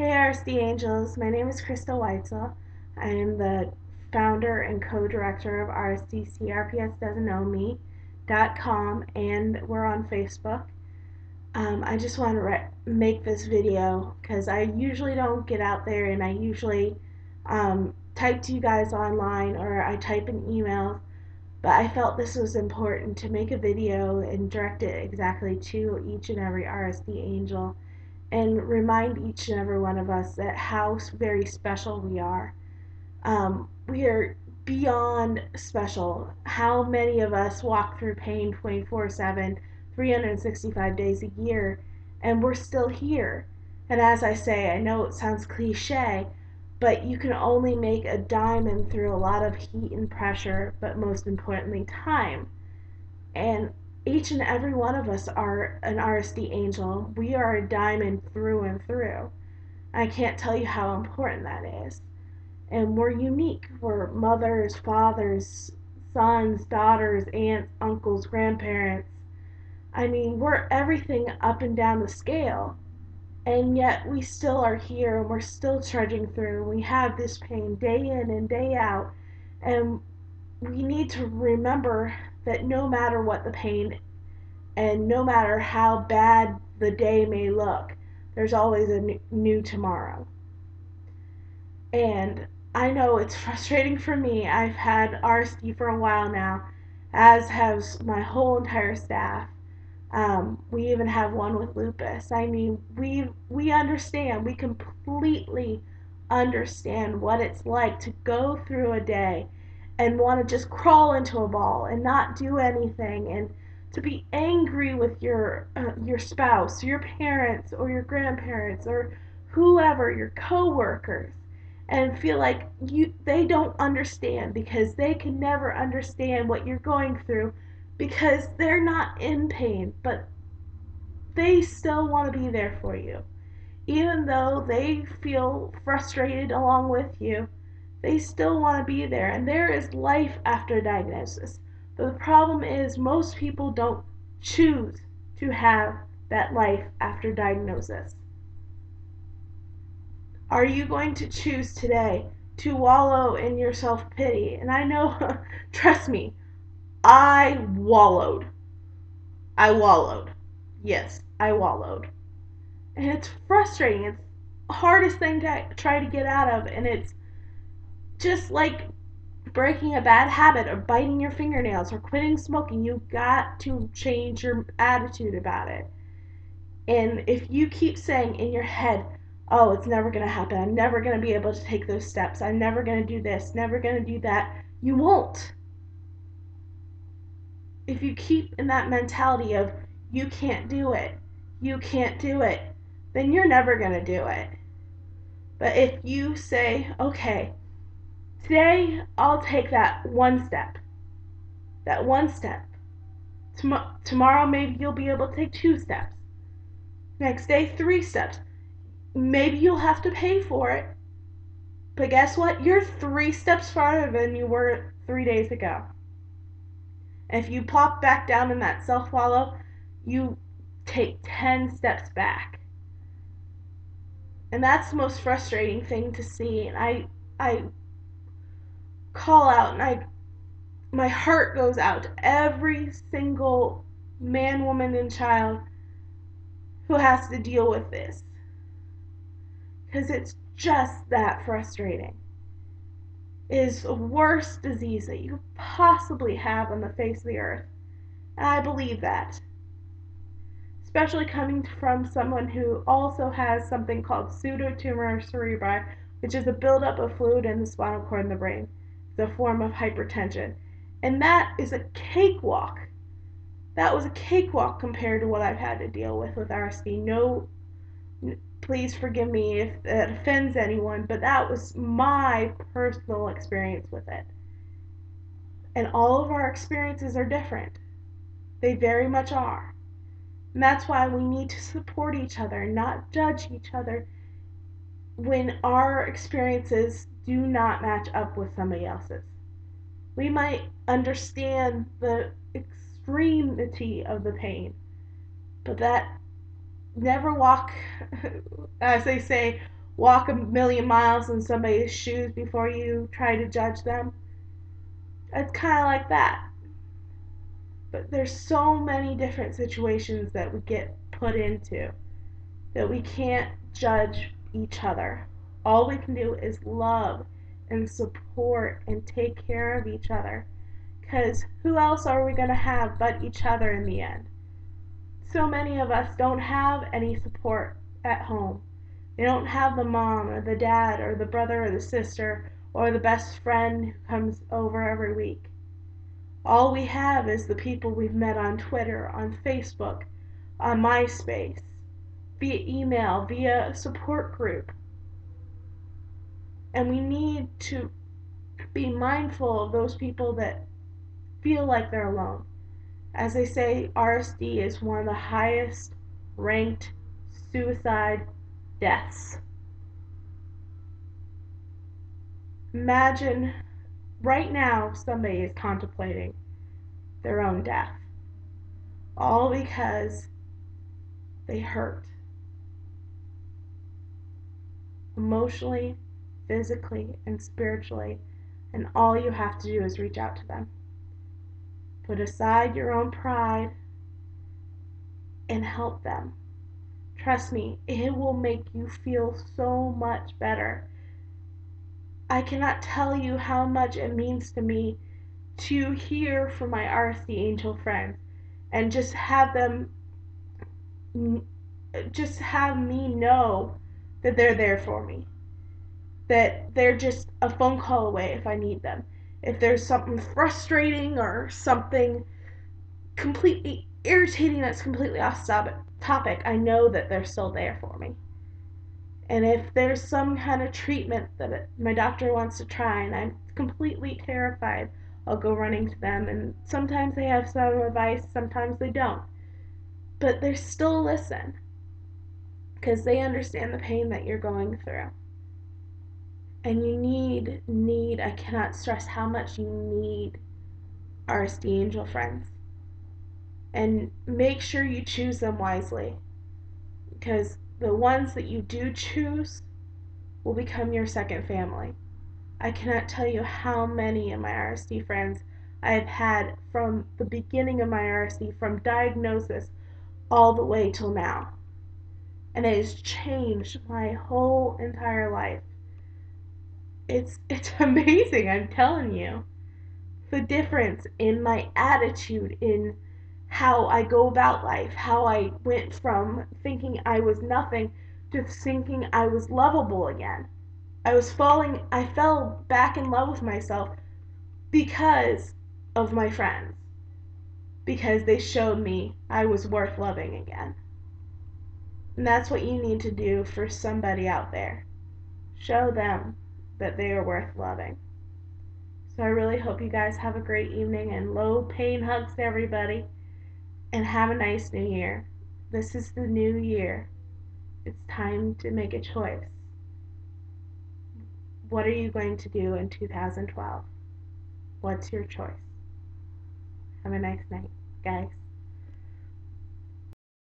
Hey RSD Angels, my name is Christa Whightsel. I am the founder and co-director of RSD Doesn't Know Me.com, and we're on Facebook. I just want to make this video because I usually don't get out there, and I usually type to you guys online or I type in emails, but I felt this was important to make a video and direct it exactly to each and every RSD Angel and remind each and every one of us that how very special we are. We are beyond special. How many of us walk through pain 24/7, 365 days a year, and we're still here? And as I say, I know it sounds cliche, but you can only make a diamond through a lot of heat and pressure, but most importantly, time. And each and every one of us are an RSD angel. We are a diamond through and through. I can't tell you how important that is. And we're unique. We're mothers, fathers, sons, daughters, aunts, uncles, grandparents. I mean, we're everything up and down the scale. And yet we still are here and we're still trudging through. We have this pain day in and day out. And we need to remember that no matter what the pain and no matter how bad the day may look, there's always a new tomorrow. And I know it's frustrating for me. I've had RSD for a while now, as has my whole entire staff. We even have one with lupus. I mean, we understand. We completely understand what it's like to go through a day and want to just crawl into a ball and not do anything, and to be angry with your spouse, your parents, or your grandparents, or whoever, your coworkers, and feel like they don't understand because they can never understand what you're going through because they're not in pain, but they still want to be there for you. Even though they feel frustrated along with you, they still want to be there. And there is life after diagnosis. But the problem is, most people don't choose to have that life after diagnosis. Are you going to choose today to wallow in your self pity? And I know, trust me, I wallowed. I wallowed. Yes, I wallowed. And it's frustrating. It's the hardest thing to try to get out of. And it's just like breaking a bad habit or biting your fingernails or quitting smoking. You've got to change your attitude about it. And if you keep saying in your head, oh, it's never going to happen, I'm never going to be able to take those steps, I'm never going to do this, never going to do that, you won't. If you keep in that mentality of you can't do it, you can't do it, then you're never going to do it. But if you say, okay, today I'll take that one step, that one step. Tomorrow maybe you'll be able to take 2 steps. Next day, 3 steps. Maybe you'll have to pay for it. But guess what? You're 3 steps farther than you were 3 days ago. And if you plop back down in that self-wallow, you take 10 steps back. And that's the most frustrating thing to see. And I call out, and my heart goes out to every single man, woman, and child who has to deal with this. Because it's just that frustrating. It is the worst disease that you could possibly have on the face of the earth. And I believe that. Especially coming from someone who also has something called pseudotumor cerebri, which is a buildup of fluid in the spinal cord in the brain. It's a form of hypertension. And that is a cakewalk. That was a cakewalk compared to what I've had to deal with RSD. No, please forgive me if that offends anyone, but that was my personal experience with it. And all of our experiences are different. They very much are. And that's why we need to support each other and not judge each other when our experiences do not match up with somebody else's. We might understand the extremity of the pain, but that never walk, as they say, walk a million miles in somebody's shoes before you try to judge them. It's kind of like that. But there's so many different situations that we get put into that we can't judge each other. All we can do is love and support and take care of each other. Because who else are we going to have but each other in the end? So many of us don't have any support at home. They don't have the mom or the dad or the brother or the sister or the best friend who comes over every week. All we have is the people we've met on Twitter, on Facebook, on MySpace, via email, via support group. And we need to be mindful of those people that feel like they're alone. As they say, RSD is one of the highest ranked suicide deaths. Imagine right now somebody is contemplating their own death, all because they hurt emotionally, physically, and spiritually, and all you have to do is reach out to them. Put aside your own pride and help them. Trust me, it will make you feel so much better. I cannot tell you how much it means to me to hear from my RC Angel friends and just have me know that they're there for me, that they're just a phone call away if I need them. If there's something frustrating or something completely irritating that's completely off topic, I know that they're still there for me. And if there's some kind of treatment that my doctor wants to try and I'm completely terrified, I'll go running to them. And sometimes they have some advice, sometimes they don't. But they still listen because they understand the pain that you're going through. And you need, I cannot stress how much you need RSD Angel friends. And make sure you choose them wisely, because the ones that you do choose will become your second family. I cannot tell you how many of my RSD friends I have had from the beginning of my RSD, from diagnosis all the way till now. And it has changed my whole entire life. It's amazing, I'm telling you. The difference in my attitude, in how I go about life, how I went from thinking I was nothing to thinking I was lovable again. I fell back in love with myself because of my friends, because they showed me I was worth loving again. And that's what you need to do for somebody out there. Show them that they are worth loving. So I really hope you guys have a great evening, and low pain hugs to everybody, and have a nice new year. This is the new year. It's time to make a choice. What are you going to do in 2012? What's your choice? Have a nice night, guys.